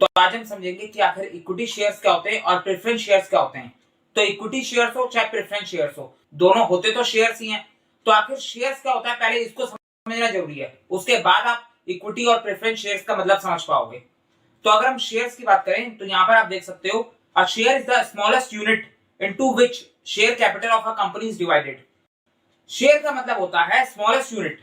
तो आज हम समझेंगे कि आखिर इक्विटी शेयर्स क्या होते हैं और प्रेफरेंस शेयर्स क्या होते हैं। तो इक्विटी शेयर्स हो चाहे प्रेफरेंस शेयर्स हो, दोनों होते तो शेयर्स ही हैं। तो आखिर शेयर्स क्या होता है पहले इसको समझना जरूरी है, उसके बाद आप इक्विटी और प्रेफरेंस शेयर्स का मतलब समझ पाओगे। तो अगर हम शेयर्स की बात करें तो यहाँ पर आप देख सकते हो, a share is the smallest unit into which share capital of a company is divided. Share का मतलब होता है स्मॉलेस्ट यूनिट,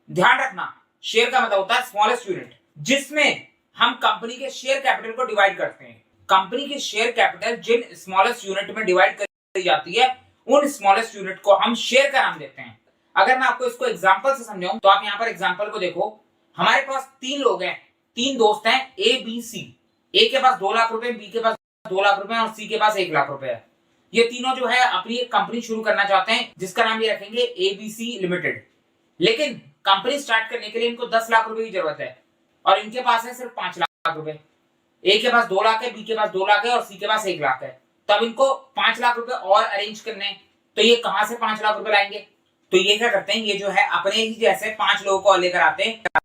ध्यान रखना, शेयर का मतलब होता है स्मॉलेस्ट यूनिट जिसमें हम कंपनी के शेयर कैपिटल को डिवाइड करते हैं। कंपनी की शेयर कैपिटल जिन स्मॉलेस्ट यूनिट में डिवाइड करी जाती है उन स्मॉलेस्ट यूनिट को हम शेयर का नाम देते हैं। अगर मैं आपको इसको एग्जांपल से समझाऊं तो आप यहाँ पर एग्जांपल को देखो। हमारे पास तीन लोग हैं, तीन दोस्त हैं ए बी सी। ए के पास 2 लाख रुपए, बी के पास 2 लाख रुपए और सी के पास 1 लाख रुपए है। ये तीनों जो है अपनी एक कंपनी शुरू करना चाहते हैं जिसका नाम ये रखेंगे एबीसी लिमिटेड। लेकिन कंपनी स्टार्ट करने के लिए इनको 10 लाख रुपए की जरूरत है और इनके पास है सिर्फ 5 लाख रुपए। ए के पास 2 लाख है, बी के पास 2 लाख है और सी के पास 1 लाख है। तब इनको 5 लाख रुपए और अरेंज करने हैं। तो ये कहां से 5 लाख रुपए लाएंगे? तो ये क्या करते हैं, ये जो है अपने ही जैसे 5 लोगों को लेकर आते हैं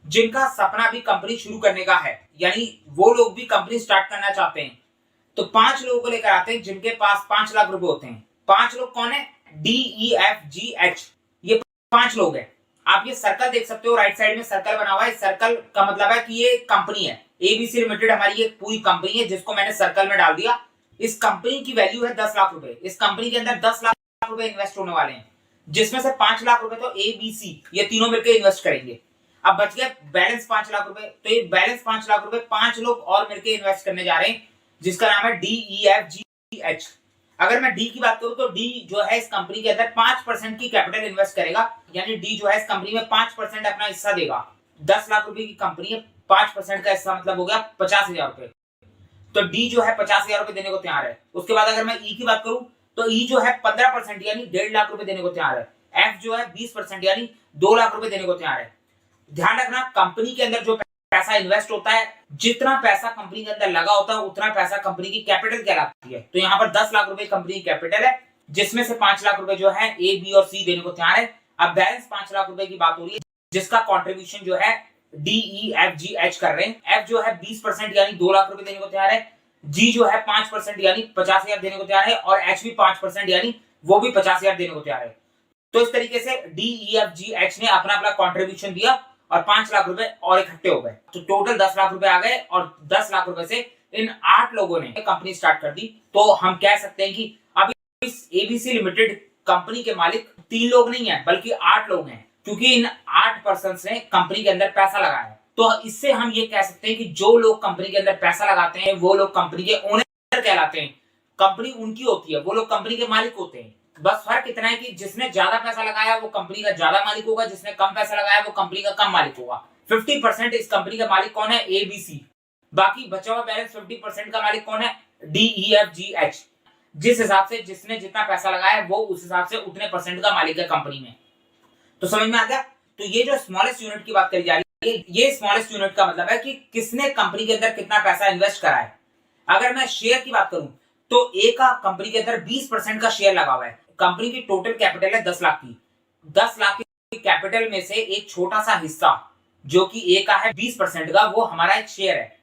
जिनका सपना भी कंपनी शुरू करने का है, यानी वो लोग भी कंपनी स्टार्ट करना चाहते हैं। तो 5 लोगों को लेकर आते हैं जिनके पास 5 लाख रुपए होते हैं। 5 लोग कौन है? D E F G H, ये 5 लोग हैं। आप ये सर्कल देख सकते हो, राइट साइड में सर्कल बना हुआ है। सर्कल का मतलब है कि ये कंपनी है एबीसी लिमिटेड, हमारी एक पूरी कंपनी है जिसको मैंने सर्कल में डाल दिया। इस कंपनी की वैल्यू है 10 लाख रुपए। इस कंपनी के अंदर 10 लाख रुपए इन्वेस्ट होने वाले हैं, जिसमें से 5 लाख रुपए तो एबीसी ये तीनों मिलकर इन्वेस्ट करेंगे। अब बच गया बैलेंस 5 लाख रुपए। तो ये बैलेंस 5 लाख रुपए 5 लोग और मिलकर इन्वेस्ट करने जा रहे हैं जिसका नाम है D E F G H. अगर मैं डी की बात करूं तो डी जो है इस कंपनी के अंदर 5% की कैपिटल इन्वेस्ट करेगा, यानी डी जो है इस कंपनी में 5% अपना हिस्सा देगा। 10 लाख रुपए की कंपनी है, 5% का हिस्सा मतलब हो गया 50,000 रुपए। तो डी जो है 50,000 रुपए देने को तैयार है। उसके बाद अगर मैं ई की बात करूं तो ई जो है 15% यानी 1.5 लाख रुपए देने को तैयार है। एफ जो है 20% यानी 2 लाख रुपए देने को तैयार है। ध्यान रखना, कंपनी के अंदर जो पैसा इन्वेस्ट होता है, जितना पैसा कंपनी के अंदर लगा होता है उतना पैसा कंपनी की कैपिटल कहलाती है। तो यहाँ पर 10 लाख रुपए कंपनी की कैपिटल है, जिसमें से 5 लाख रुपए जो है ए बी और सी देने को तैयार है। अब बैलेंस 5 लाख रुपए की बात हो रही है जिसका कंट्रीब्यूशन जो है D E F G H कर रहे हैं। एफ जो है 20% यानी 2 लाख रुपए देने को तैयार है। जी जो है 5% यानी 50,000 देने को तैयार है और एच भी 5% यानी वो भी 50,000 देने को तैयार है। तो इस तरीके से D E F G H ने अपना अपना कॉन्ट्रीब्यूशन दिया और 5 लाख रुपए और इकट्ठे हो गए। तो टोटल 10 लाख रुपए आ गए और 10 लाख रुपए से इन 8 लोगों ने कंपनी स्टार्ट कर दी। तो हम कह सकते हैं कि अब इस एबीसी लिमिटेड कंपनी के मालिक 3 लोग नहीं है बल्कि 8 लोग हैं, क्योंकि इन 8 पर्संस ने कंपनी के अंदर पैसा लगाया है। तो इससे हम ये कह सकते हैं कि जो लोग कंपनी के अंदर पैसा लगाते हैं वो लोग कंपनी के ओनर कहलाते हैं। कंपनी उनकी होती है, वो लोग कंपनी के मालिक होते हैं। बस फर्क इतना है कि जिसने ज्यादा पैसा लगाया वो कंपनी का ज्यादा मालिक होगा, जिसने कम पैसा लगाया वो कंपनी का कम मालिक होगा। 50% इस कंपनी का मालिक कौन है? एबीसी। बाकी बचा हुआ बैलेंस 50% का मालिक कौन है? D E F G H. जिस हिसाब से जिसने जितना पैसा लगाया वो उस हिसाब से उतने परसेंट का मालिक है कंपनी में। तो समझ में आ गया? तो ये जो स्मॉलेस्ट यूनिट की बात करी जा रही है, ये स्मॉलेस्ट यूनिट का मतलब है कि किसने कंपनी के अंदर कितना पैसा इन्वेस्ट करा है। अगर मैं शेयर की बात करूं तो ए का कंपनी के अंदर 20% का शेयर लगा हुआ है। कंपनी की टोटल कैपिटल है 10 लाख की। 10 लाख की कैपिटल में से एक छोटा सा हिस्सा जो कि ए का है 20% का, वो हमारा एक शेयर है।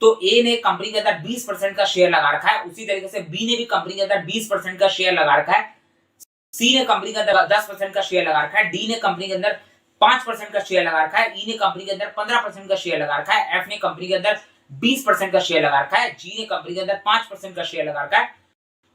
तो ए ने कंपनी के अंदर 20% का शेयर लगा रखा है, उसी तरीके से बी ने भी कंपनी के अंदर 20% का शेयर लगा रखा है, सी ने कंपनी के अंदर 10% का शेयर लगा रखा है, डी ने कंपनी के अंदर 5% का शेयर लगा रखा है, ई ने कंपनी के अंदर 15% का शेयर लगा रखा है, एफ ने कंपनी के अंदर 20% का शेयर लगा रखा है, जी ने कंपनी के अंदर 5% का शेयर लगा रखा है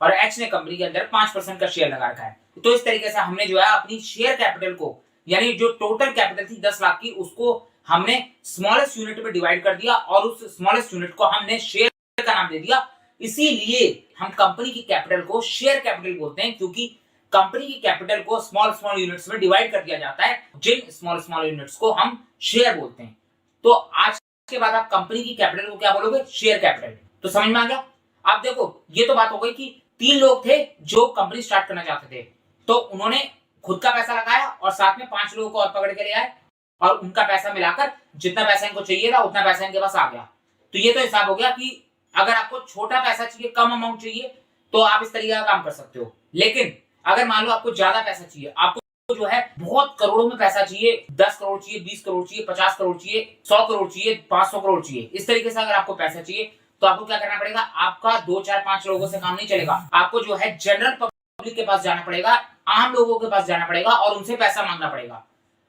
और एच ने कंपनी के अंदर 5% का शेयर लगा रखा है। तो इस तरीके से हमने जो है अपनी शेयर कैपिटल को, यानी जो टोटल कैपिटल थी 10 लाख की, उसको हमने स्मॉलेस्ट यूनिट में डिवाइड कर दिया और उस स्मॉलेस्ट यूनिट को हमने शेयर का नाम दे दिया। इसीलिए हम कंपनी की कैपिटल को शेयर कैपिटल बोलते हैं, क्योंकि कंपनी की कैपिटल को स्मॉल स्मॉल यूनिट्स में डिवाइड कर दिया जाता है, जिन स्मॉल स्मॉल यूनिट्स को हम शेयर बोलते हैं। तो आज के बाद आप कंपनी की कैपिटल को क्या बोलोगे? Share capital. तो समझ में आ गया? आप देखो, ये तो बात हो गई कि 3 लोग थे जो कंपनी स्टार्ट करना चाहते थे, तो उन्होंने खुद का पैसा लगाया और साथ में 5 लोगों को और पकड़ के ले आए और उनका पैसा मिलाकर जितना पैसा इनको चाहिए था उतना पैसा इनके पास आ गया। तो ये तो हिसाब हो गया कि अगर आपको छोटा पैसा चाहिए, कम अमाउंट चाहिए, तो आप इस तरीके का काम कर सकते हो। लेकिन अगर मान लो आपको ज्यादा पैसा चाहिए, आपको जो है बहुत करोड़ों में पैसा चाहिए, 10 करोड़ चाहिए, 20 करोड़ चाहिए, 50 करोड़ चाहिए, 100 करोड़ चाहिए, 500 करोड़ चाहिए, इस तरीके से अगर आपको पैसा चाहिए तो आपको क्या करना पड़ेगा, आपका 2 4 5 लोगों से काम नहीं चलेगा, आपको जो है जनरल पब्लिक के पास जाना पड़ेगा, आम लोगों के पास जाना पड़ेगा और उनसे पैसा मांगना पड़ेगा।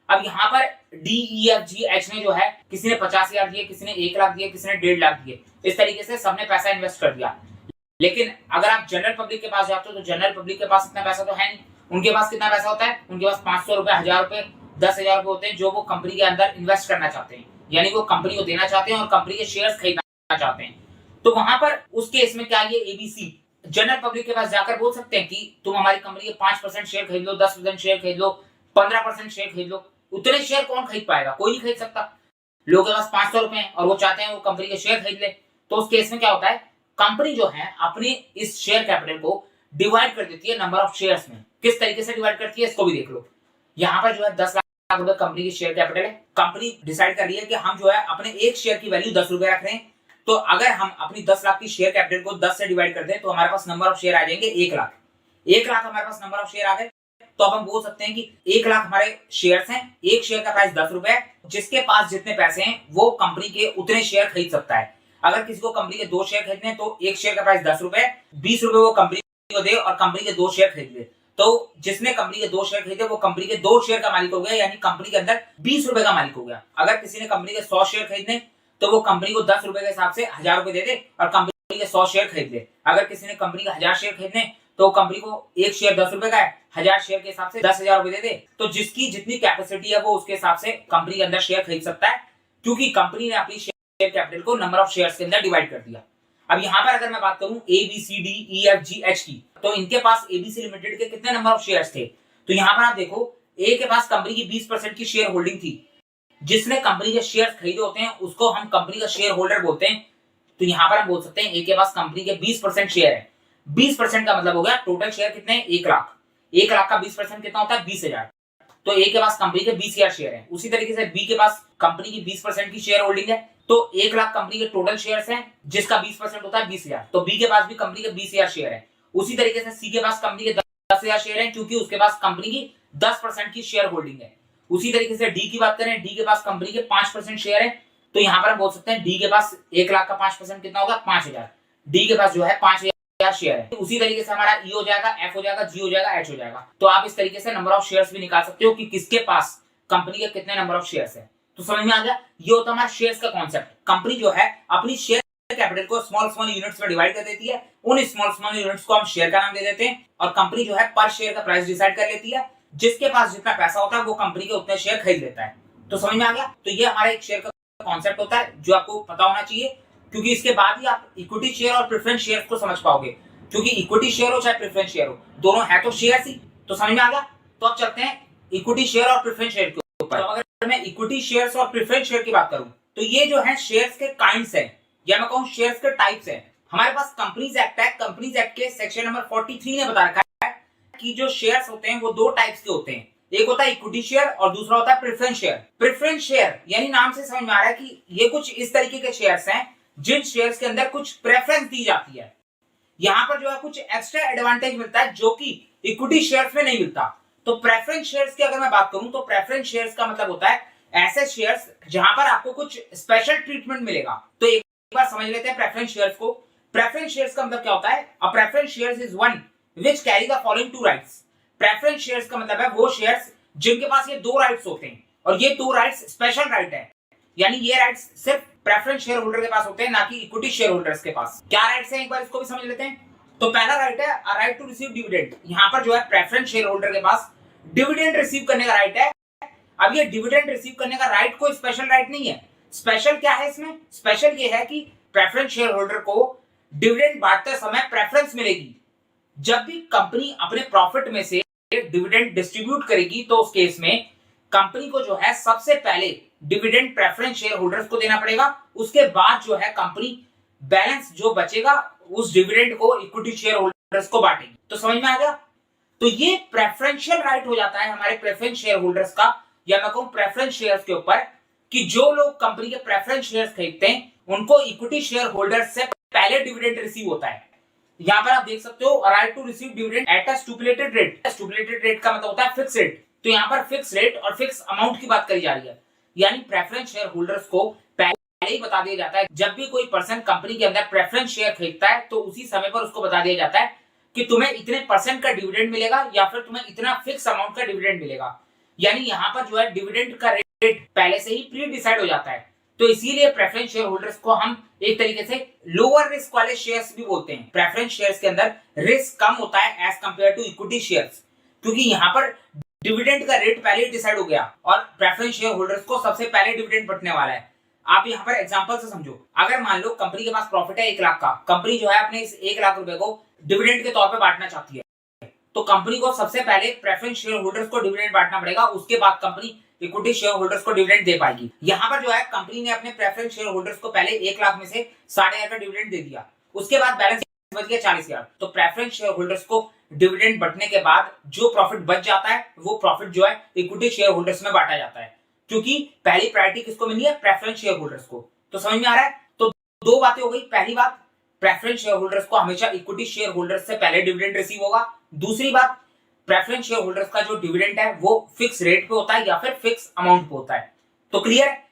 अब यहाँ पर D E F G H ने जो है, किसी ने 50,000 दिए, किसी ने 1 लाख दिए, किसी ने 1.5 लाख दिए, इस तरीके से सबने पैसा इन्वेस्ट कर दिया। लेकिन अगर आप जनरल पब्लिक के पास जाते हो तो जनरल पब्लिक के पास इतना पैसा तो है नहीं। उनके पास कितना पैसा होता है, उनके पास 500 रुपए, 1000 रुपए, 10,000 रुपए होते हैं जो वो कंपनी के अंदर इन्वेस्ट करना चाहते हैं, यानी वो कंपनी को देना चाहते हैं और कंपनी के शेयर्स खरीदना चाहते हैं। तो वहां पर उस केस में क्या, ये एबीसी जनरल पब्लिक के पास जाकर बोल सकते हैं कि तुम हमारी कंपनी के 5% शेयर खरीद लो, 10% शेयर खरीद लो, 15% शेयर खरीद लो। उतने शेयर कौन खरीद पाएगा, कोई नहीं खरीद सकता। लोगों के पास 500 रुपए हैं और वो चाहते हैं वो कंपनी के शेयर खरीद ले। तो उस केस में क्या होता है, कंपनी जो है अपनी इस शेयर कैपिटल को डिवाइड कर देती है नंबर ऑफ शेयर्स में। किस तरीके से डिवाइड करती है इसको भी देख लो। यहाँ पर जो है 10 लाख रुपए कंपनी की शेयर कैपिटल है। कंपनी डिसाइड कर रही है कि हम जो है अपने एक शेयर की वैल्यू 10 रुपए रख रहे हैं। तो अगर हम अपनी 10 लाख की शेयर कैपिटल को 10 से डिवाइड कर दें तो हमारे पास नंबर ऑफ शेयर आ जाएंगे 1 लाख। 1 लाख हमारे पास नंबर ऑफ शेयर आ गए। तो अब हम बोल सकते हैं कि 1 लाख हमारे शेयर्स हैं, एक शेयर का प्राइस 10 रुपए है। जिसके पास जितने पैसे हैं वो कंपनी के उतने शेयर खरीद सकता है। अगर किसी को कंपनी के 2 शेयर खरीदने हैं तो एक शेयर का प्राइस 10 रुपए है, 20 रुपए वो कंपनी को दे और कंपनी के 2 शेयर खरीद ले। तो जिसने कंपनी के 2 शेयर खरीदे वो कंपनी के 2 शेयर का मालिक हो गया, यानी कंपनी के अंदर 20 रुपए का मालिक हो गया। अगर किसी ने कंपनी के 100 शेयर खरीदने तो वो कंपनी को 10 रुपए के हिसाब से 1000 रुपए दे दे और कंपनी के 100 शेयर खरीद ले। अगर किसी ने कंपनी के 1000 शेयर खरीदने तो कंपनी को एक शेयर 10 रुपए का है, 1000 शेयर के हिसाब से 10,000 रुपए दे दे। तो जिसकी जितनी कैपेसिटी है वो उसके हिसाब से कंपनी के अंदर शेयर खरीद सकता है, क्योंकि कंपनी ने अपनी शेयर कैपिटल को नंबर ऑफ शेयर्स के अंदर डिवाइड कर दिया। अब यहाँ पर अगर मैं बात करूं A B C D E F G H की, तो इनके पास एबीसी लिमिटेड के कितने नंबर ऑफ शेयर्स थे। तो यहाँ पर आप देखो, ए के पास कंपनी की 20% की शेयर होल्डिंग थी। जिसने कंपनी के शेयर खरीदे होते हैं उसको हम कंपनी का शेयर होल्डर बोलते हैं। तो यहाँ पर हम बोल सकते हैं ए के पास कंपनी के 20% शेयर है। 20% का मतलब हो गया टोटल शेयर कितने हैं, 1 लाख। 1 लाख का 20% कितना होता है, 20,000। तो ए के पास कंपनी के 20,000 शेयर है। उसी तरीके से बी के पास कंपनी की 20% की शेयर होल्डिंग है। तो 1 लाख कंपनी के टोटल शेयर्स हैं, जिसका 20% होता है 20,000। तो बी के पास भी कंपनी के 20,000 शेयर है। उसी तरीके से सी के पास कंपनी के 10,000 शेयर है, क्योंकि उसके पास कंपनी की 10% की शेयर होल्डिंग है। उसी तरीके से डी की बात करें, डी के पास कंपनी के 5% शेयर है। तो यहाँ पर हम बोल सकते हैं डी के पास 1 लाख का 5% कितना होगा, 5,000। डी के पास जो है 5,000 शेयर है। उसी तरीके से हमारा ई हो जाएगा, एफ हो जाएगा, जी हो जाएगा, एच हो जाएगा। तो आप इस तरीके से नंबर ऑफ शेयर्स भी निकाल सकते हो कि किसके पास कंपनी के कितने नंबर ऑफ शेयर्स है। तो समझ में आ गया, ये होता है हमारा शेयर्स का कॉन्सेप्ट। कंपनी जो है अपनी शेयर कैपिटल को स्मॉल यूनिट्स में डिवाइड कर देती है। उन स्मॉल यूनिट्स को हम शेयर का नाम दे देते हैं और कंपनी जो है पर शेयर का प्राइस डिसाइड कर लेती है। जिसके पास जितना पैसा होता है वो कंपनी के उतने शेयर खरीद लेता है। तो समझ में आ गया। तो ये हमारा एक शेयर का कॉन्सेप्ट होता है जो आपको पता होना चाहिए, क्योंकि इसके बाद ही आप इक्विटी शेयर और प्रेफरेंस शेयर को समझ पाओगे। क्योंकि इक्विटी शेयर हो चाहे प्रेफरेंस शेयर हो, दोनों है तो शेयर ही। तो समझ में आ गया। तो अब चलते हैं इक्विटी शेयर और प्रेफरेंस शेयर के ऊपर। तो अगर मैं इक्विटी शेयर्स और प्रेफरेंस शेयर की बात करूं तो ये जो है शेयर्स के काइंड्स है, या मैं कहूं शेयर्स के टाइप्स है। हमारे पास कंपनीज एक्ट है। कंपनीज एक्ट के सेक्शन नंबर 43 ने बता रखा है कि जो शेयर्स होते हैं वो 2 टाइप्स के होते हैं। एक होता है इक्विटी शेयर और दूसरा होता है प्रेफरेंस शेयर। प्रेफरेंस शेयर यानी नाम से समझ में आ रहा है कि ये कुछ इस तरीके के शेयर्स हैं जिन शेयर्स के अंदर कुछ प्रेफरेंस दी जाती है। यहाँ पर जो है कुछ एक्स्ट्रा एडवांटेज मिलता है जो कि इक्विटी शेयर्स में नहीं मिलता। तो प्रेफरेंस शेयर्स की अगर मैं बात करूं तो प्रेफरेंस शेयर्स का मतलब होता है ऐसे शेयर्स जहां पर आपको कुछ स्पेशल ट्रीटमेंट मिलेगा। तो एक बार समझ लेते हैं प्रेफरेंस शेयर्स को। प्रेफरेंस शेयर्स का मतलब क्या होता है, अ preference shares is one which carry the following 2 rights. Preference shares का मतलब है वो शेयर्स जिनके पास ये 2 राइट्स होते हैं और ये 2 राइट्स स्पेशल राइट है। यानी ये राइट्स सिर्फ प्रेफरेंस शेयर होल्डर के पास होते हैं, ना कि इक्विटी शेयर होल्डर्स के पास। क्या राइट्स हैं एक बार इसको भी समझ लेते हैं। तो पहला राइट है a right to receive dividend. यहाँ पर जो है प्रेफरेंस शेयर होल्डर के पास डिविडेंड रिसीव करने का राइट है। अब ये डिविडेंड रिसीव करने का राइट कोई स्पेशल राइट नहीं है। स्पेशल क्या है इसमें, स्पेशल ये है कि प्रेफरेंस शेयर होल्डर को डिविडेंड बांटते समय प्रेफरेंस मिलेगी। जब भी कंपनी अपने प्रॉफिट में से डिविडेंड डिस्ट्रीब्यूट करेगी तो उस केस में कंपनी को जो है सबसे पहले डिविडेंड प्रेफरेंस शेयर होल्डर्स को देना पड़ेगा। उसके बाद जो है कंपनी बैलेंस जो बचेगा उस डिविडेंड को इक्विटी शेयर होल्डर्स को बांटेगी। तो समझ में आ गया। तो ये प्रेफरेंशियल राइट हो जाता है हमारे प्रेफरेंस शेयर होल्डर्स का, या मैं कहूं प्रेफरेंस शेयर्स के ऊपर, कि जो लोग कंपनी के प्रेफरेंस शेयर्स खरीदते हैं उनको इक्विटी शेयर होल्डर्स से पहले डिविडेंड रिसीव होता है। यहाँ पर आप देख सकते हो right to receive dividend at a stipulated rate. Stipulated rate का मतलब होता है फिक्स रेट। तो यहाँ पर फिक्स रेट और फिक्स अमाउंट की बात करी जा रही है। यानी प्रेफरेंस शेयर होल्डर्स को पहले ही बता दिया जाता है, जब भी कोई पर्सन कंपनी के अंदर प्रेफरेंस शेयर खरीदता है तो उसी समय पर उसको बता दिया जाता है कि तुम्हें इतने % का डिविडेंड मिलेगा या फिर तुम्हें इतना फिक्स अमाउंट का डिविडेंड मिलेगा। यानी यहाँ पर जो है डिविडेंड का रेट पहले से ही प्री डिसाइड हो जाता है। तो इसीलिए प्रेफरेंस शेयर होल्डर्स को हम एक तरीके से लोअर रिस्क वाले शेयर्स भी बोलते हैं। प्रेफरेंस शेयर्स के अंदर रिस्क कम होता है as compare to equity shares, क्योंकि यहाँ पर डिविडेंड का रेट पहले ही डिसाइड हो गया और प्रेफरेंस शेयर होल्डर्स को सबसे पहले डिविडेंड बंटने वाला है। आप यहाँ पर एग्जांपल से समझो, अगर मान लो कंपनी के पास प्रॉफिट है 1 लाख का, कंपनी जो है अपने इस 1 लाख रुपए को डिविडेंड के तौर पे बांटना चाहती है, तो कंपनी को सबसे पहले प्रेफरेंस शेयर होल्डर्स को डिविडेंड बांटना पड़ेगा, उसके बाद कंपनी इक्विटी शेयर होल्डर्स को डिविडेंड दे पाएगी। यहाँ पर जो है कंपनी ने अपने प्रेफरेंस शेयर होल्डर्स को पहले 1 लाख में से 8,500 का डिविडेंड दे दिया, उसके बाद बैलेंस बच गया 40,000। तो प्रेफरेंस शेयर होल्डर्स को डिविडेंड बंटने के बाद जो प्रॉफिट बच जाता है वो प्रॉफिट जो है इक्विटी शेयर होल्डर्स में बांटा जाता है, क्योंकि पहली प्रायोरिटी किसको मिली है? प्रेफरेंस शेयर होल्डर्स को। तो समझ में आ रहा है? तो दो बातें हो गई। पहली बात, प्रेफरेंस शेयर होल्डर्स को हमेशा इक्विटी शेयर होल्डर्स से पहले डिविडेंड रिसीव होगा। दूसरी बात, प्रेफरेंस शेयर होल्डर्स का जो डिविडेंड है वो फिक्स रेट पे होता है या फिर फिक्स अमाउंट पे होता है। तो क्लियर है?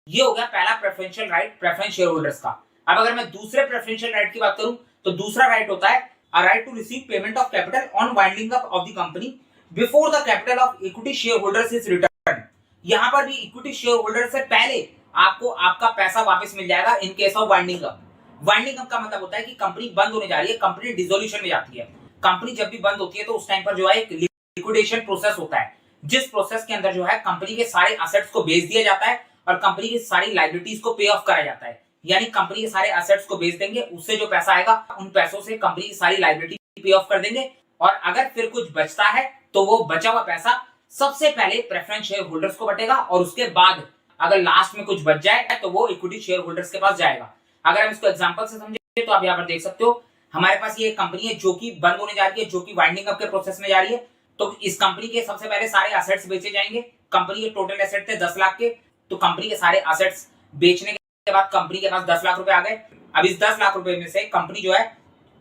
ये हो गया पहला preferential right preference share holders का। अब अगर मैं दूसरे प्रेफरेंशियल राइट की बात करूं तो दूसरा राइट होता है a right to receive payment of capital on winding up of the company before the capital of equity shareholders is returned। यहाँ पर भी इक्विटी शेयर होल्डर से पहले आपको आपका पैसा वापस मिल जाएगा इन case of winding up. Winding up का मतलब होता है कि कंपनी बंद होने जा रही है, कंपनी डिसोल्यूशन में जाती है। कंपनी जब भी बंद होती है तो उस टाइम पर जो है एक लिक्विडेशन प्रोसेस होता है, जिस प्रोसेस के अंदर जो है कंपनी के सारे एसेट्स को बेच दिया जाता है और कंपनी की सारी लायबिलिटीज को पे ऑफ कराया जाता है। यानी कंपनी के सारे एसेट्स को बेच देंगे, उससे जो पैसा आएगा उन पैसों से कंपनी की सारी लायबिलिटी पे ऑफ कर देंगे, और अगर फिर कुछ बचता है तो वो बचा हुआ पैसा सबसे पहले प्रेफरेंस शेयर होल्डर्स को बटेगा और उसके बाद अगर लास्ट में कुछ बच जाए तो वो इक्विटी शेयर होल्डर्स के पास जाएगा। अगर हम इसको एग्जांपल से समझे तो आप यहाँ पर देख सकते हो, हमारे पास ये कंपनी है जो कि बंद होने जा रही है, जो कि वाइंडिंग अप के प्रोसेस में जा रही है। तो इस कंपनी के सबसे पहले सारे एसेट्स बेचे जाएंगे। कंपनी के टोटल एसेट थे 10 लाख के, तो कंपनी के सारे एसेट्स बेचने के बाद कंपनी के पास 10 लाख रुपए आ गए। अब इस 10 लाख रुपए में से कंपनी जो है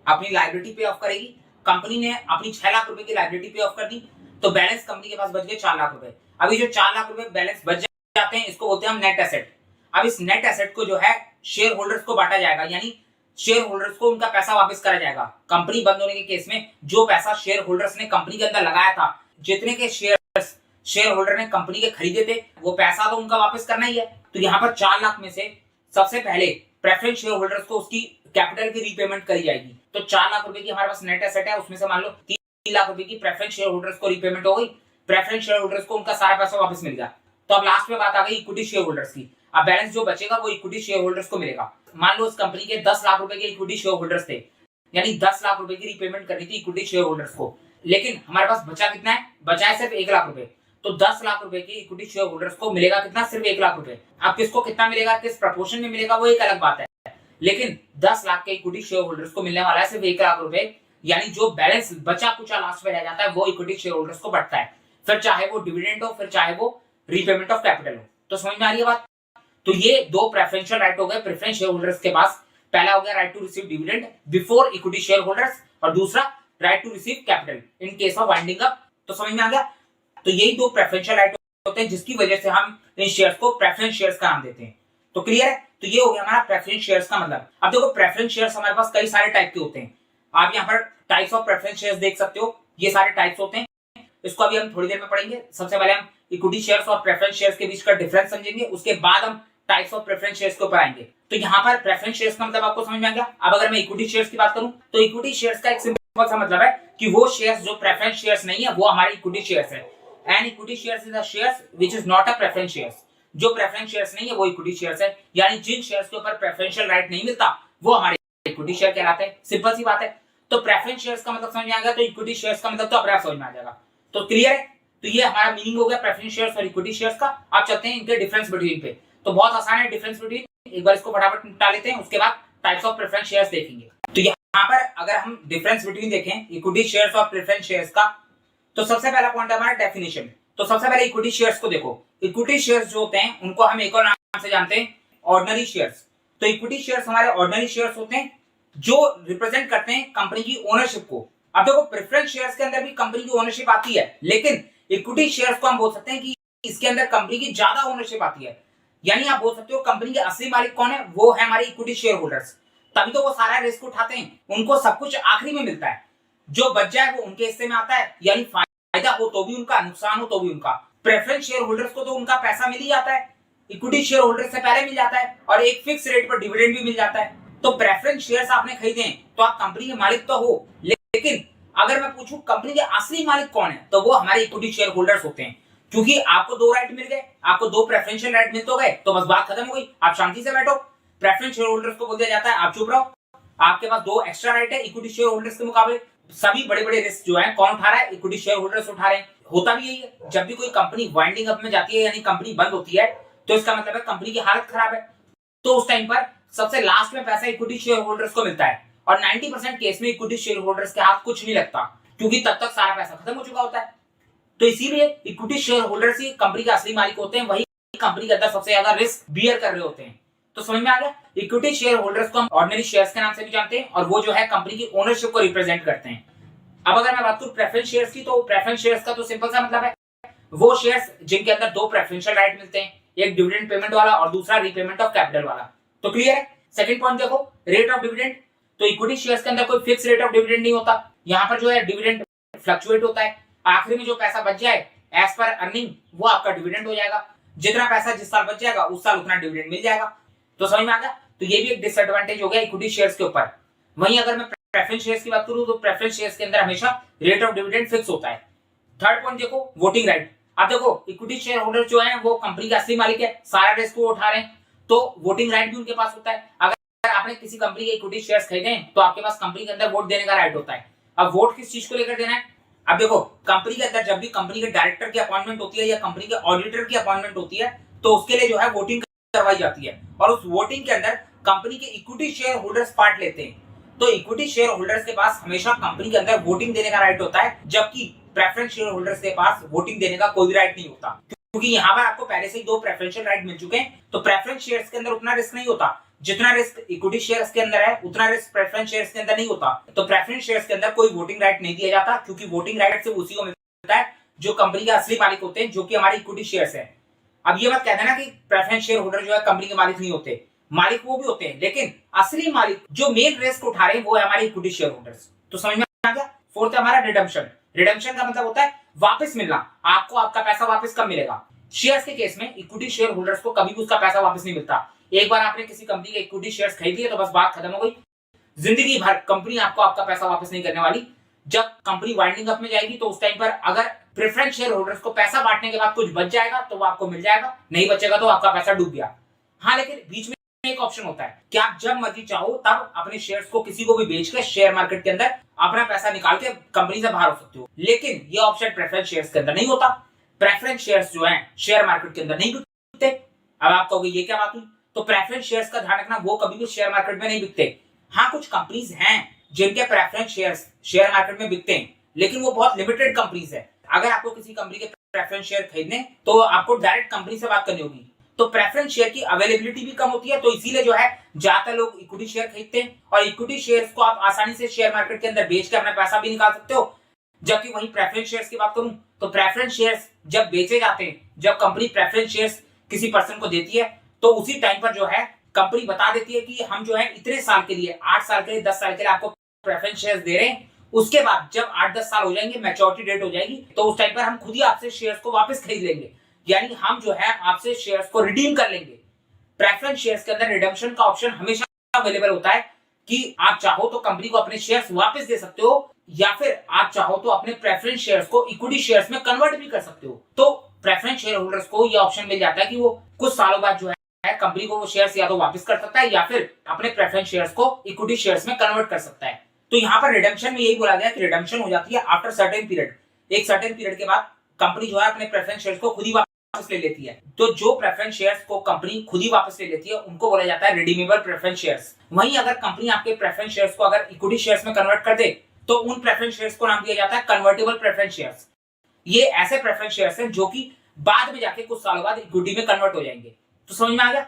अपनी लायबिलिटी पे ऑफ करेगी। कंपनी ने अपनी 6 लाख रुपए की लायबिलिटी पे ऑफ कर दी, तो बैलेंस कंपनी के पास बच गए 4 लाख रुपए। अभी जो 4 लाख रुपए बैलेंस बच जाते हैं इसको बोलते हैं हम नेट एसेट। अब इस नेट एसेट को जो है शेयर होल्डर्स को बांटा जाएगा, यानी शेयर होल्डर्स को उनका पैसा वापस करा जाएगा। कंपनी बंद होने के केस में जो पैसा शेयर होल्डर्स ने कंपनी के अंदर लगाया था, जितने के शेयर होल्डर ने कंपनी के खरीदे थे, वो पैसा तो उनका वापस करना ही है। तो यहाँ पर 4 लाख में से सबसे पहले प्रेफरेंस शेयर होल्डर्स को उसकी कैपिटल की रीपेमेंट करी जाएगी। तो 4 लाख रुपए की हमारे पास नेट एसेट है, उसमें से मान लो 3 लाख रुपए की प्रेफरेंस शेयर होल्डर्स को रीपेमेंट हो गई, प्रेफरेंस शेयर होल्डर्स को उनका सारा पैसा वापस मिल गया। तो अब लास्ट में बात आ गई इक्विटी शेयर होल्डर्स की। अब बैलेंस जो बचेगा वो इक्विटी शेयर होल्डर्स को मिलेगा। मान लो इस कंपनी के 10 लाख रुपए के इक्विटी शेयर होल्डर्स थे, यानी 10 लाख रुपए की रीपेमेंट करनी थी इक्विटी शेयर होल्डर्स को, लेकिन हमारे पास बचा कितना है? बचा है सिर्फ 1 लाख रुपए। तो 10 लाख रुपए की इक्विटी शेयर होल्डर्स को मिलेगा कितना? सिर्फ 1 लाख रुपए। अब किसको कितना मिलेगा, किस प्रपोर्शन में मिलेगा, वो एक अलग बात है, लेकिन 10 लाख के इक्विटी शेयर होल्डर्स को मिलने वाला है सिर्फ 1 लाख रुपए। यानी जो बैलेंस बचा कुचा लास्ट में रह जाता है वो इक्विटी शेयर होल्डर्स को बढ़ता है, फिर चाहे वो डिविडेंड हो, फिर चाहे वो रीपेमेंट ऑफ कैपिटल हो। तो समझ में आ रही है बात? तो ये दो प्रेफरेंशियल राइट हो गए प्रेफरेंस शेयर होल्डर्स के पास। पहला हो गया right to receive dividend before equity share holders, और दूसरा right to receive capital in case of winding up. तो समझ में आ गया? तो यही दो प्रेफरेंशियल राइट होते हैं जिसकी वजह से हम इन शेयर्स को प्रेफरेंस शेयर्स का नाम देते हैं। तो क्लियर है? तो ये हो गया हमारा प्रेफरेंस शेयर्स का मतलब। अब देखो प्रेफरेंस शेयर्स हमारे पास कई सारे टाइप के होते हैं। आप यहाँ पर टाइप्स ऑफ प्रेफरेंस शेयर्स देख सकते हो, ये सारे टाइप्स होते हैं। इसको अभी हम थोड़ी देर में पढ़ेंगे। सबसे पहले हम इक्विटी शेयर्स और प्रेफरेंस शेयर्स के बीच का डिफरेंस समझेंगे, उसके बाद हम टाइप्स ऑफ प्रेफरेंस शेयर्स को पढ़ाएंगे। तो यहाँ पर प्रेफरेंस शेयर्स का मतलब आपको समझ में आ गया। अब अगर मैं इक्विटी शेयर्स की बात करूं तो इक्विटी शेयर्स का एक सिंपल सा मतलब है कि वो शेयर्स जो प्रेफरेंस शेयर्स नहीं है वो हमारे इक्विटी शेयर्स है। And equity shares is a shares which is not a preference shares. जो प्रेफरेंस शेयर्स नहीं है वो इक्विटी शेयर्स है, यानी जिन शेयर्स के ऊपर प्रेफरेंशियल राइट नहीं मिलता वो हमारे इक्विटी शेयर कहलाते हैं। सिंपल सी बात है। तो प्रेफरेंस शेयर्स का मतलब समझ में आ गया, तो इक्विटी शेयर्स का मतलब तो अपने आप समझ में आ जाएगा। तो क्लियर है? तो ये हमारा मीनिंग हो गया प्रेफरेंस शेयर्स और इक्विटी शेयर्स का। आप चलते हैं इनके डिफरेंस बिटवीन पे। तो बहुत आसान है डिफरेंस बिटवीन, एक बार इसको फटाफट निपटा लेते हैं, उसके बाद टाइप्स ऑफ प्रेफरेंस शेयर्स देखेंगे। तो यहाँ पर अगर हम डिफरेंस बिटवीन देखें इक्विटी शेयर्स और प्रेफरेंस शेयर्स का, तो सबसे पहला पॉइंट है हमारा डेफिनेशन। तो सबसे पहले इक्विटी शेयर्स को देखो। इक्विटी शेयर्स जो होते हैं उनको हम एक और नाम से जानते हैं, ऑर्डिनरी शेयर्स। तो इक्विटी शेयर्स हमारे ऑर्डिनरी शेयर्स होते हैं जो रिप्रेजेंट करते हैं कंपनी की ओनरशिप को। अब देखो प्रेफरेंस शेयर्स के अंदर भी कंपनी की ओनरशिप आती है, लेकिन इक्विटी शेयर्स को हम बोल सकते हैं कि इसके अंदर कंपनी की ज्यादा ओनरशिप आती है, यानी आप बोल सकते हो कंपनी के असली मालिक कौन है, वो है हमारे इक्विटी शेयर होल्डर्स। तभी तो वो सारा रिस्क उठाते हैं, उनको सब कुछ आखिरी में मिलता है, जो बच जाए वो उनके हिस्से में आता है, यानी फायदा हो तो भी उनका, नुकसान हो तो भी उनका। प्रेफरेंस शेयर होल्डर्स को तो उनका पैसा मिल ही जाता है, इक्विटी शेयर होल्डर से पहले मिल जाता है, और एक फिक्स रेट पर डिविडेंड भी मिल जाता है। तो प्रेफरेंस शेयर्स आपने खरीदे तो आप कंपनी के मालिक तो हो, लेकिन अगर मैं पूछूं कंपनी के असली मालिक कौन है, तो वो हमारे इक्विटी शेयर होल्डर्स होते हैं। क्योंकि आपको 2 राइट मिल गए, आपको 2 प्रेफरेंशियल राइट मिल तो गए, तो बस बात खत्म हो गई, आप शांति से बैठो। प्रेफरेंस शेयर होल्डर्स को बोल दिया जाता है आप चुप रहो, आपके पास 2 एक्स्ट्रा राइट है इक्विटी शेयर होल्डर्स के मुकाबले। सभी बड़े बड़े रिस्क जो है कौन उठा रहा है, इक्विटी शेयर होल्डर्स उठा रहे हैं। होता भी यही है, जब भी कोई कंपनी वाइंडिंग अप में जाती है, यानी कंपनी बंद होती है, तो इसका मतलब है कंपनी की हालत खराब है, तो उस टाइम पर सबसे लास्ट में पैसा इक्विटी शेयर होल्डर्स को मिलता है। और 90% केस में इक्विटी शेयर होल्डर्स के हाथ कुछ नहीं लगता, क्योंकि तब तक सारा पैसा खत्म हो चुका होता है। तो इसीलिए इक्विटी शेयर होल्डर्स ही कंपनी के असली मालिक होते हैं, वही कंपनी के अंदर सबसे ज्यादा रिस्क बियर कर रहे होते हैं। तो समझ में आ गया, इक्विटी शेयर होल्डर्स को हम ऑर्डिनरी शेयर्स के नाम से भी जानते हैं, और वो जो है कंपनी की ओनरशिप को रिप्रेजेंट करते हैं। अब अगर मैं बात करूं प्रेफरेंस शेयर्स की, तो प्रेफरेंस शेयर्स का तो सिंपल सा मतलब है वो शेयर्स जिनके अंदर 2 प्रेफरेंशियल राइट मिलते हैं, एक डिविडेंड पेमेंट वाला और दूसरा रीपेमेंट ऑफ कैपिटल वाला। तो क्लियर है। सेकंड पॉइंट देखो, रेट ऑफ डिविडेंड। तो इक्विटी शेयर्स के अंदर कोई फिक्स रेट ऑफ डिविडेंड नहीं होता, यहाँ पर जो है डिविडेंड फ्लक्चुएट होता है। आखिरी में जो पैसा बच जाए एज पर अर्निंग, वो आपका डिविडेंड हो जाएगा। जितना पैसा जिस साल बच जाएगा उस साल उतना डिविडेंड मिल जाएगा। तो समझ में आ गया। तो ये भी एक डिसएडवांटेज हो गया इक्विटी शेयर्स के ऊपर। वहीं अगर मैं प्रेफरेंस शेयर्स की बात करूं, तो प्रेफरेंस शेयर्स के अंदर हमेशा रेट ऑफ डिविडेंड फिक्स होता है। थर्ड पॉइंट देखो, वोटिंग राइट। अब देखो इक्विटी शेयर होल्डर जो है वो कंपनी का असली मालिक है, सारा रिस्क वो उठा रहे हैं, तो वोटिंग राइट भी उनके पास होता है। अगर आपने किसी कंपनी के इक्विटी शेयर्स खरीदे हैं, तो आपके पास कंपनी के अंदर वोट देने का राइट होता है। अब वोट किस चीज को लेकर देना है, अब देखो कंपनी के अंदर जब भी कंपनी के डायरेक्टर की अपॉइंटमेंट होती है या कंपनी के ऑडिटर की अपॉइंटमेंट होती है, तो उसके लिए जो है वोटिंग करवाई जाती है, और उस वोटिंग के अंदर कंपनी के इक्विटी शेयर होल्डर्स पार्ट लेते हैं। तो इक्विटी शेयर होल्डर्स के पास हमेशा कंपनी के अंदर वोटिंग देने का राइट होता है, जबकि प्रेफरेंस शेयर होल्डर्स के पास वोटिंग देने का कोई भी राइट नहीं होता, क्योंकि यहाँ पर आपको पहले से ही 2 प्रेफरेंशियल राइट मिल चुके हैं। तो प्रेफरेंस शेयर्स के अंदर उतना रिस्क नहीं होता, जितना रिस्क इक्विटी शेयर्स के अंदर है उतना रिस्क प्रेफरेंस शेयर्स के अंदर नहीं होता। तो प्रेफरेंस शेयर्स के अंदर कोई वोटिंग राइट नहीं दिया जाता, क्योंकि वोटिंग राइट सिर्फ उसी को मिलता है जो कंपनी के असली मालिक होते हैं, जो कि हमारे इक्विटी शेयर्स है। अब ये मत कह देना कि प्रेफरेंस शेयर होल्डर जो है कंपनी के मालिक नहीं होते, मालिक वो भी होते हैं, लेकिन असली मालिक जो मेन रिस्क उठा रहे हैं वो है हमारे इक्विटी शेयर होल्डर्स। तो समझ में आ गया। फोर्थ है हमारा रिडेम्पशन। रिडेम्पशन का मतलब होता है वापस मिलना। आपको आपका पैसा वापस कब मिलेगा। शेयर्स के केस में इक्विटी शेयर होल्डर्स को कभी भी उसका पैसा वापस नहीं मिलता। एक बार आपने किसी कंपनी के इक्विटी शेयर्स खरीद लिए तो बस बात खत्म हो गई, जिंदगी भर कंपनी आपको आपका पैसा वापस नहीं करने वाली। जब कंपनी वाइंडिंग अप में जाएगी तो उस टाइम पर अगर प्रेफरेंस शेयर होल्डर्स को पैसा बांटने के बाद कुछ बच जाएगा तो वो आपको मिल जाएगा, नहीं बचेगा तो आपका पैसा डूब गया। हाँ, लेकिन बीच में एक ऑप्शन होता है कि आप जब मर्जी चाहो तब अपने शेयर्स को किसी को भी बेच के शेयर मार्केट के अंदर अपना पैसा निकाल के कंपनी से बाहर हो सकते हो, लेकिन ये ऑप्शन प्रेफरेंस शेयर्स के अंदर नहीं होता। प्रेफरेंस शेयर्स जो हैं शेयर मार्केट के अंदर नहीं बिकते। अब आप कहोगे ये क्या बात हुई, तो प्रेफरेंस शेयर्स का ध्यान रखना, वो कभी भी शेयर मार्केट में नहीं बिकते। हाँ, कुछ कंपनीज हैं जिनके प्रेफरेंस शेयर्स शेयर मार्केट में बिकते हैं, लेकिन वो बहुत लिमिटेड कंपनीज है। अगर आपको किसी कंपनी के प्रेफरेंस शेयर खरीदने तो आपको डायरेक्ट कंपनी से बात करनी होगी। तो प्रेफरेंस शेयर की अवेलेबिलिटी भी कम होती है, तो इसीलिए जो है ज्यादातर लोग इक्विटी शेयर खरीदते हैं, और इक्विटी शेयर्स को आप आसानी से शेयर मार्केट के अंदर बेच के अपना पैसा भी निकाल सकते हो। जबकि वही प्रेफरेंस शेयर्स की बात करूं तो प्रेफरेंस शेयर्स जब बेचे जाते हैं, जब कंपनी प्रेफरेंस शेयर्स किसी पर्सन को देती है, तो उसी टाइम पर जो है कंपनी बता देती है कि हम जो है इतने साल के लिए, 8 साल के लिए, 10 साल के लिए आपको प्रेफरेंस शेयर्स दे रहे हैं। उसके बाद जब 8-10 साल हो जाएंगे, मैच्योरिटी डेट हो जाएगी, तो उस टाइम पर हम खुद ही आपसे शेयर्स को वापस खरीद लेंगे, यानी हम जो है आपसे शेयर्स को रिडीम कर लेंगे। प्रेफरेंस शेयर्स के अंदर रिडेम्पशन का ऑप्शन हमेशा अवेलेबल होता है कि आप चाहो तो कंपनी को अपने शेयर्स वापस दे सकते हो, या फिर आप चाहो तो अपने प्रेफरेंस शेयर्स को इक्विटी शेयर्स में कन्वर्ट भी कर सकते हो। तो प्रेफरेंस शेयर होल्डर्स को यह ऑप्शन मिल जाता है कि वो कुछ सालों बाद जो है कंपनी को वो शेयर्स या तो वापस कर सकता है, या फिर अपने प्रेफरेंस शेयर्स को इक्विटी शेयर्स में कन्वर्ट कर सकता है। तो यहाँ पर रिडेम्पशन में यही बोला गया कि रिडेम्पशन हो जाती है आफ्टर सर्टेन पीरियड। एक सर्टेन पीरियड के बाद कंपनी जो है अपने प्रेफरेंस शेयर्स को खुद ही वापस ले लेती है। तो जो प्रेफरेंस शेयर्स को कंपनी खुद ही वापस ले लेती है उनको बोला जाता है रिडीमेबल प्रेफरेंस शेयर्स। वहीं अगर कंपनी आपके प्रेफरेंस शेयर्स को अगर इक्विटी शेयर्स में कन्वर्ट कर दे तो उन प्रेफरेंस शेयर्स को नाम दिया जाता है कन्वर्टेबल प्रेफरेंस शेयर्स। ये ऐसे प्रेफरेंस शेयर्स हैं जो कि बाद में जाके कुछ सालों बाद इक्विटी में कन्वर्ट हो जाएंगे। तो समझ में आ गया।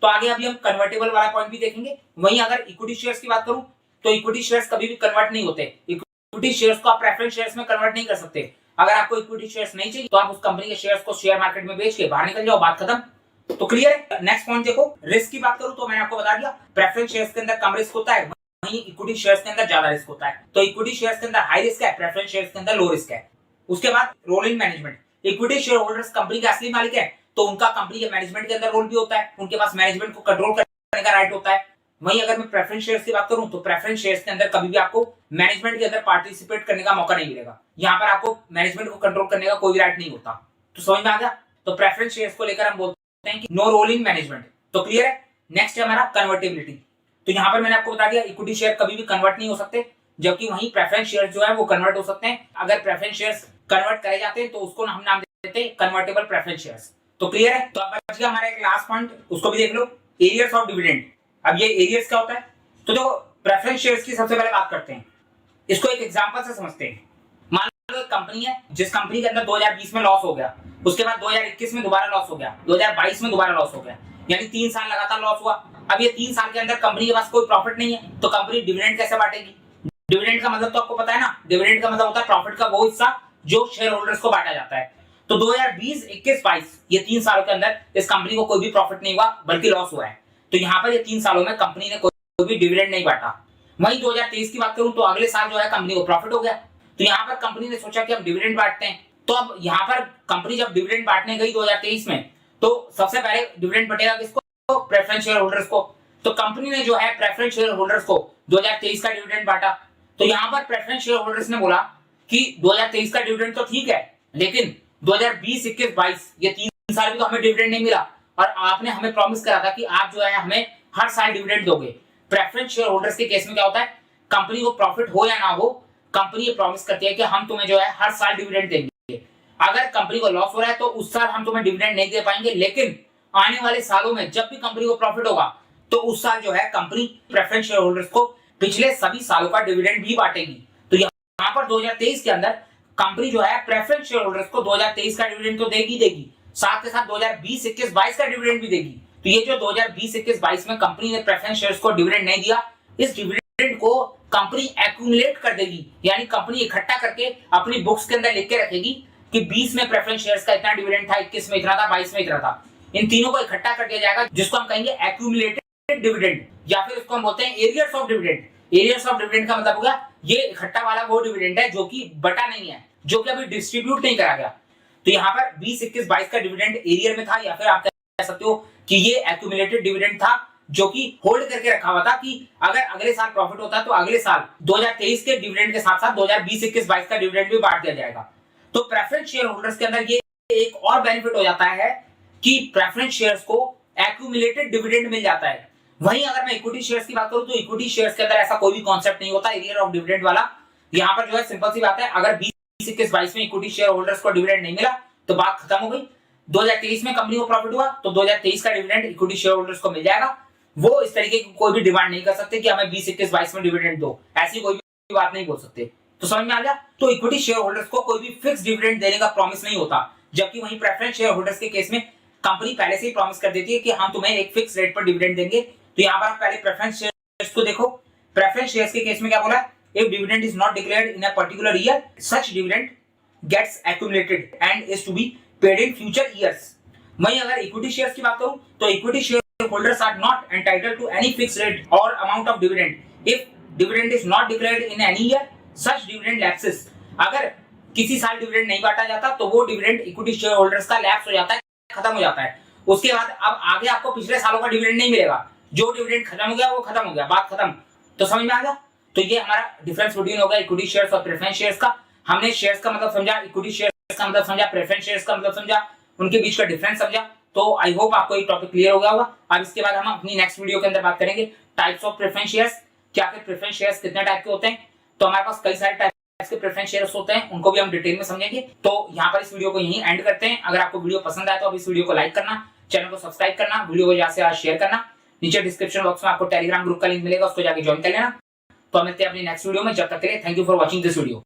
तो आगे अभी हम कन्वर्टेबल वाला पॉइंट भी देखेंगे। वहीं अगर इक्विटी शेयर्स की बात करूं तो इक्विटी शेयर्स कभी भी कन्वर्ट नहीं होते। इक्विटी शेयर्स को आप प्रेफरेंस शेयर्स में कन्वर्ट नहीं कर सकते। अगर आपको इक्विटी शेयर्स नहीं चाहिए तो आप उस कंपनी के शेयर्स को शेयर मार्केट में बेच के बाहर निकल जाओ, बात खत्म। तो क्लियर है। नेक्स्ट पॉइंट देखो, रिस्क की बात करूं तो मैंने आपको बता दिया प्रेफरेंस शेयर्स के अंदर कम रिस्क होता है, वहीं इक्विटी शेयर्स के अंदर ज्यादा रिस्क होता है। तो इक्विटी शेयर्स के अंदर हाई रिस्क है, प्रेफरेंस शेयर्स के अंदर लो रिस्क है। उसके बाद role in management, equity share holders company के असली मालिक है तो उनका कंपनी के मैनेजमेंट के अंदर रोल भी होता है, उनके पास मैनेजमेंट को कंट्रोल करने का राइट होता है। वहीं अगर मैं प्रेफरेंस शेयर्स की बात करूं तो प्रेफरेंस शेयर्स के अंदर कभी भी आपको मैनेजमेंट के अंदर पार्टिसिपेट करने का मौका नहीं मिलेगा, यहाँ पर आपको मैनेजमेंट को कंट्रोल करने का कोई राइट नहीं होता। तो समझ में आ गया। तो प्रेफरेंस शेयर्स को लेकर हम बोलते हैं कि नो रोल इन मैनेजमेंट। तो क्लियर है। नेक्स्ट है हमारा कन्वर्टेबिलिटी। तो यहाँ पर मैंने आपको बता दिया इक्विटी शेयर कभी भी कन्वर्ट नहीं हो सकते, जबकि वहीं प्रेफरेंस शेयर जो है वो कन्वर्ट हो सकते हैं। अगर प्रेफरेंस शेयर्स कन्वर्ट करे जाते हैं तो उसको हम नाम देते हैं कन्वर्टेबल प्रेफरेंस शेयर्स। तो क्लियर है। तो अब बच गया हमारा एक लास्ट पॉइंट, उसको भी देख लो, एरियर्स ऑफ डिविडेंड। अब ये एरियर्स क्या होता है? तो देखो प्रेफरेंस शेयर्स की सबसे पहले बात करते हैं, इसको एक एग्जांपल से समझते हैं। मान लो एक कंपनी है जिस कंपनी के अंदर 2020 में लॉस हो गया, उसके बाद 2021 में दोबारा लॉस हो गया, 2022 में दोबारा लॉस हो गया, यानी 3 साल लगातार लॉस हुआ। अब ये 3 साल के अंदर कंपनी के पास कोई प्रॉफिट नहीं है तो कंपनी डिविडेंड कैसे बांटेगी? डिविडेंड का मतलब तो आपको पता है ना, डिविडेंड का मतलब होता है प्रॉफिट का वो हिस्सा जो शेयर होल्डर्स को बांटा जाता है। तो 2020, 21, 22 ये 3 सालों के अंदर इस कंपनी को कोई भी प्रॉफिट नहीं हुआ बल्कि लॉस हुआ है। तो यहाँ पर ये 3 सालों में कंपनी ने कोई भी डिविडेंड नहीं बांटा। वहीं 2023 की बात करूं तो अगले साल जो है कंपनी को प्रॉफिट हो गया, तो यहाँ पर कंपनी ने सोचा कि हम डिविडेंड बांटते हैं। तो अब यहाँ पर कंपनी जब डिविडेंड बांटने गई 2023 में, तो सबसे पहले डिविडेंड बटेगा किसको? प्रेफरेंस शेयर होल्डर्स को। तो कंपनी ने जो है प्रेफरेंस शेयर होल्डर्स को 2023 का डिविडेंड बांटा। तो यहाँ पर प्रेफरेंस शेयर होल्डर्स ने बोला कि 2023 का डिविडेंड तो ठीक है, लेकिन 2020, 21, 22 ये 3 साल भी तो हमें डिविडेंड नहीं मिला और आपने हमें प्रॉमिस करा था कि आप जो है हमें हर साल डिविडेंड दोगे। प्रेफरेंस शेयर होल्डर्स के केस में क्या होता है, कंपनी को प्रॉफिट हो या ना हो, कंपनी ये प्रॉमिस करती है कि हम तुम्हें जो है हर साल डिविडेंड देंगे। अगर कंपनी को लॉस हो रहा है तो उस साल हम तुम्हें डिविडेंड नहीं दे पाएंगे, लेकिन आने वाले सालों में जब भी कंपनी को प्रॉफिट होगा तो उस साल जो है कंपनी प्रेफरेंस शेयर होल्डर्स को पिछले सभी सालों का डिविडेंड भी बांटेगी। तो यहाँ पर 2023 के अंदर कंपनी जो है प्रेफरेंस शेयर होल्डर्स को 2023 का डिविडेंड तो देगी, साथ के साथ 2020, 21, 22 का डिविडेंड भी देगी। तो ये जो 2020, 21, 22 में कंपनी ने प्रेफरेंस शेयर्स को डिविडेंड नहीं दिया, इस डिविडेंड को कंपनी एक्यूमुलेट कर देगी, यानी कंपनी इकट्ठा करके अपनी बुक्स के अंदर लिख के रखेगी कि 20 में प्रेफरेंस शेयर्स का इतना डिविडेंड था, 21 में इतना था, 22 में इतना था। इन तीनों को इकट्ठा कर दिया जाएगा जिसको हम कहेंगे एक्यूमुलेटेड डिविडेंड, या फिर इसको हम बोलते हैं arrears of dividend. Arrears of dividend का मतलब होगा ये इकट्ठा वाला वो डिविडेंड है जो कि बटा नहीं है, जो कि अभी डिस्ट्रीब्यूट नहीं करा गया। तो यहाँ पर 20, 21, 22 का डिविडेंड एरियर में था, या फिर आप कह सकते हो कि ये एक्यूमुलेटेड डिविडेंड था जो कि होल्ड करके रखा हुआ था कि अगर अगले साल प्रॉफिट होता है तो अगले साल 2023 के डिविडेंड के साथ साथ 2020, 21, 22 का डिविडेंड भी बांट दिया जाएगा। तो प्रेफरेंस शेयर होल्डर्स के अंदर ये एक और बेनिफिट हो जाता है कि प्रेफरेंस शेयर्स को एक्यूमुलेटेड डिविडेंड मिल जाता है। वहीं अगर मैं इक्विटी शेयर्स की बात करूं तो इक्विटी शेयर्स के अंदर ऐसा कोई भी कॉन्सेप्ट नहीं होता एरियर ऑफ डिविडेंड वाला। यहाँ पर जो है सिंपल सी बात है, अगर 20, 21, 22 में इक्विटी शेयर होल्डर्स को डिविडेंड नहीं मिला तो बात खत्म हो गई। 2023 में कंपनी को प्रॉफिट हुआ तो 2023 का डिविडेंड इक्विटी शेयर होल्डर्स को मिल जाएगा। वो इस तरीके की कोई भी डिमांड नहीं कर सकते कि हमें 20, 21, 22 में डिविडेंड दो, ऐसी कोई भी बात नहीं बोल सकते। तो समझ में आ गया। तो इक्विटी शेयर होल्डर्स को कोई भी फिक्स डिविडेंड देने का प्रॉमिस नहीं होता, जबकि वहीं प्रेफरेंस शेयर होल्डर्स के केस में कंपनी पहले से ही प्रॉमिस कर देती है कि हम तुम्हें एक फिक्स रेट पर डिविडेंड देंगे। तो यहाँ पर आप पहले प्रेफरेंस शेयर्स को देखो। प्रेफरेंस शेयर्स के केस में क्या बोला, if dividend is not declared in a particular year such dividend gets accumulated and is to be paid in future years. वहीं अगर इक्विटी शेयर्स की बात करूं तो equity share holders are not entitled to any fix rate और amount of dividend if dividend is not declared in any year such dividend lapses. अगर किसी साल डिविडेंड नहीं बांटा जाता तो वो डिविडेंड इक्विटी शेयर होल्डर्स का लैप्स हो जाता है, खत्म हो जाता है। उसके बाद अब आगे आपको पिछले सालों का डिविडेंड नहीं मिलेगा, जो डिविडेंड खत्म हो गया वो खत्म हो गया, बात खत्म। तो समझ में आ गया। तो ये हमारा डिफरेंस बिटवीन होगा इक्विटी शेयर्स और प्रेफरेंस शेयर्स का। हमने शेयर्स का मतलब समझा, इक्विटी शेयर्स का मतलब समझा, प्रेफरेंस शेयर्स का मतलब समझा, उनके बीच का डिफरेंस समझा। तो आई होप आपको ये टॉपिक क्लियर हो गया होगा। अब इसके बाद हम अपनी नेक्स्ट वीडियो के अंदर बात करेंगे टाइप्स ऑफ प्रेफरेंस शेयर्स, क्या फिर प्रेफरेंस शेयर्स कितने टाइप के होते हैं। तो हमारे पास कई सारे टाइप्स के प्रेफरेंस शेयर्स होते हैं, उनको भी हम डिटेल में समझेंगे। तो यहाँ पर इस वीडियो को यहीं एंड करते हैं। अगर आपको वीडियो पसंद आए तो आप इस वीडियो को लाइक करना, चैनल को सब्सक्राइब करना, वीडियो को ज्यादा से शेयर करना। नीचे डिस्क्रिप्शन बॉक्स में आपको टेलीग्राम ग्रुप का लिंक मिलेगा, उसको जाके ज्वाइन कर लेना। तो हम मिलते हैं अपनी नेक्स्ट वीडियो में। जब तक के लिए thank you for watching this video.